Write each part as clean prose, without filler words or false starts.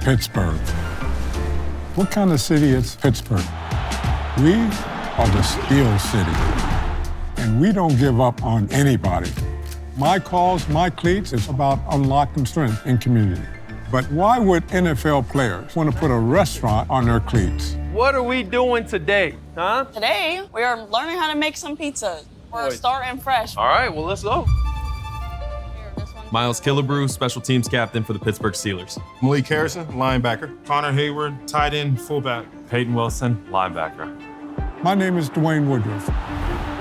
Pittsburgh. What kind of city is Pittsburgh? We are the Steel City, and we don't give up on anybody. My Cause, My Cleats is about unlocking strength in community. But why would NFL players want to put a restaurant on their cleats? What are we doing today, huh? Today, we are learning how to make some pizza. We're starting fresh. All right, well, let's go. Miles Killebrew, special teams captain for the Pittsburgh Steelers. Malik Harrison, linebacker. Connor Hayward, tight end, fullback. Peyton Wilson, linebacker. My name is Dwayne Woodruff.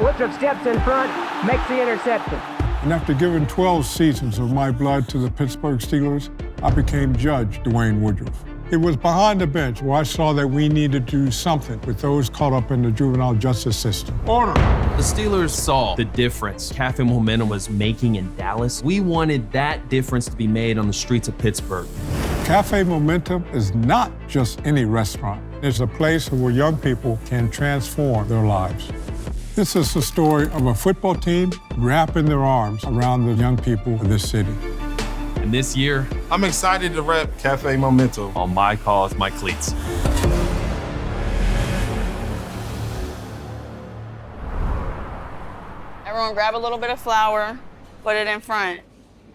Woodruff steps in front, makes the interception. And after giving 12 seasons of my blood to the Pittsburgh Steelers, I became Judge Dwayne Woodruff. It was behind the bench where I saw that we needed to do something with those caught up in the juvenile justice system. Order! The Steelers saw the difference Cafe Momentum was making in Dallas. We wanted that difference to be made on the streets of Pittsburgh. Cafe Momentum is not just any restaurant. It's a place where young people can transform their lives. This is the story of a football team wrapping their arms around the young people of this city. And this year, I'm excited to rep Cafe Momentum On My Cause, My Cleats. Everyone grab a little bit of flour, put it in front.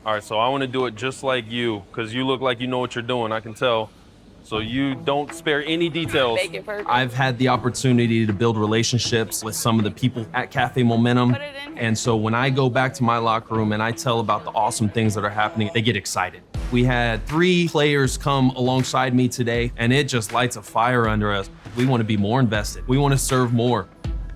All right, so I want to do it just like you, because you look like you know what you're doing, I can tell. So you don't spare any details. Bake it perfect. I've had the opportunity to build relationships with some of the people at Cafe Momentum. Put it in here. And so when I go back to my locker room and I tell about the awesome things that are happening, they get excited. We had 3 players come alongside me today, and it just lights a fire under us. We want to be more invested. We want to serve more.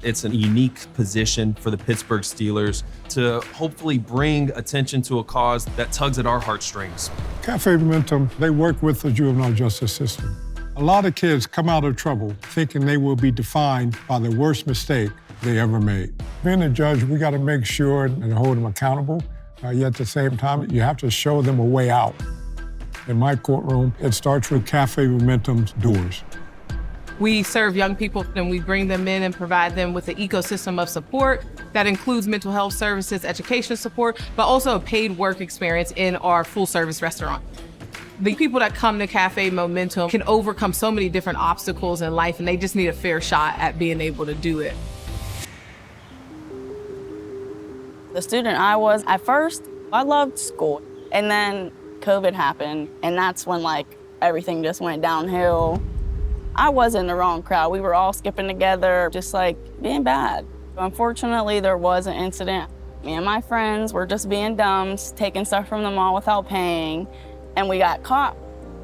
It's a unique position for the Pittsburgh Steelers to hopefully bring attention to a cause that tugs at our heartstrings. Cafe Momentum, they work with the juvenile justice system. A lot of kids come out of trouble thinking they will be defined by the worst mistake they ever made. Being a judge, we got to make sure and hold them accountable. Yet at the same time, you have to show them a way out. In my courtroom, it starts with Cafe Momentum's doors. We serve young people and we bring them in and provide them with an ecosystem of support that includes mental health services, education support, but also a paid work experience in our full service restaurant. The people that come to Cafe Momentum can overcome so many different obstacles in life, and they just need a fair shot at being able to do it. The student I was, at first, I loved school. And then COVID happened, and that's when everything just went downhill. I was in the wrong crowd. We were all skipping together, just being bad. Unfortunately, there was an incident. Me and my friends were just being dumb, taking stuff from the mall without paying, and we got caught.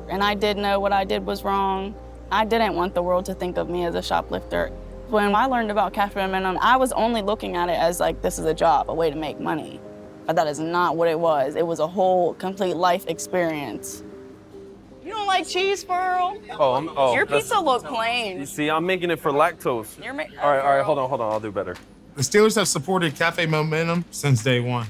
And I did know what I did was wrong. I didn't want the world to think of me as a shoplifter. When I learned about Cafe Momentum, I was only looking at it as this is a job, a way to make money. But that is not what it was. It was a whole, complete life experience. You don't like cheese, Pearl? Your pizza look plain. You see, I'm making it for lactose. All right, hold on, I'll do better. The Steelers have supported Cafe Momentum since day one.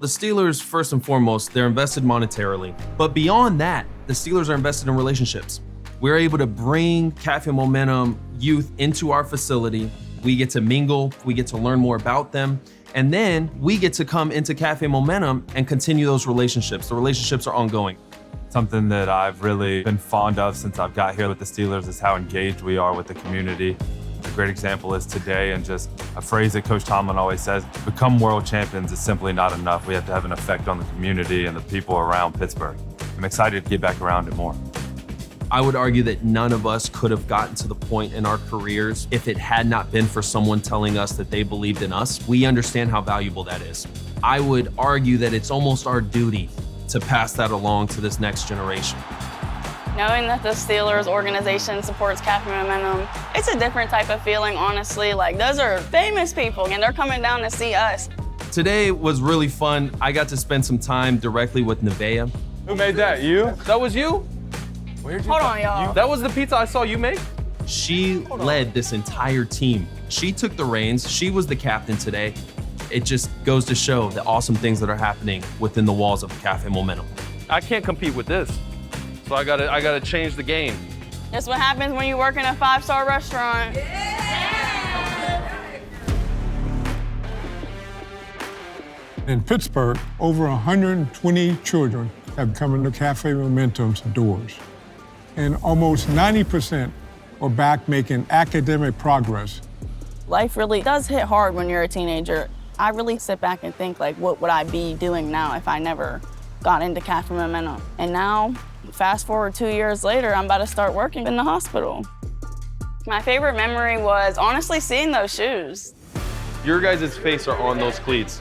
The Steelers, first and foremost, they're invested monetarily. But beyond that, the Steelers are invested in relationships. We're able to bring Cafe Momentum youth into our facility. We get to mingle, we get to learn more about them, and then we get to come into Cafe Momentum and continue those relationships. The relationships are ongoing. Something that I've really been fond of since I've got here with the Steelers is how engaged we are with the community. A great example is today, and just a phrase that Coach Tomlin always says, become world champions is simply not enough. We have to have an effect on the community and the people around Pittsburgh. I'm excited to get back around it more. I would argue that none of us could have gotten to the point in our careers if it had not been for someone telling us that they believed in us. We understand how valuable that is. I would argue that it's almost our duty to pass that along to this next generation. Knowing that the Steelers organization supports Cafe Momentum, it's a different type of feeling, honestly. Those are famous people, and they're coming down to see us. Today was really fun. I got to spend some time directly with Nevaeh. Who made that? You? That was you? Hold on, y'all. That was the pizza I saw you make? She led this entire team. She took the reins. She was the captain today. It just goes to show the awesome things that are happening within the walls of Cafe Momentum. I can't compete with this. So I gotta change the game. That's what happens when you work in a 5-star restaurant. In Pittsburgh, over 120 children have come into Cafe Momentum's doors. and almost 90% are back making academic progress. Life really does hit hard when you're a teenager. I really sit back and think, like, what would I be doing now if I never got into Cafe Momentum? And now, fast forward 2 years later, I'm about to start working in the hospital. My favorite memory was honestly seeing those shoes. Your guys' face are on those cleats,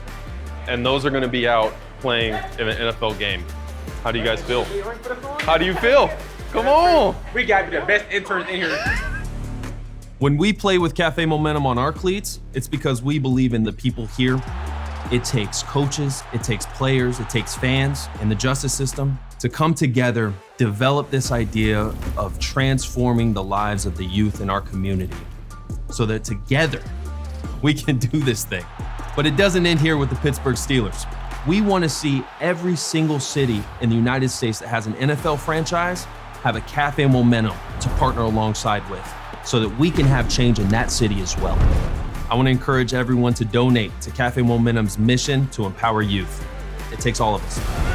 and those are going to be out playing in an NFL game. How do you guys feel? How do you feel? Come on! We got the best interns in here. When we play with Cafe Momentum on our cleats, it's because we believe in the people here. It takes coaches, it takes players, it takes fans and the justice system to come together, develop this idea of transforming the lives of the youth in our community so that together we can do this thing. But it doesn't end here with the Pittsburgh Steelers. We want to see every single city in the United States that has an NFL franchise have a Cafe Momentum to partner alongside with, so that we can have change in that city as well. I want to encourage everyone to donate to Cafe Momentum's mission to empower youth. It takes all of us.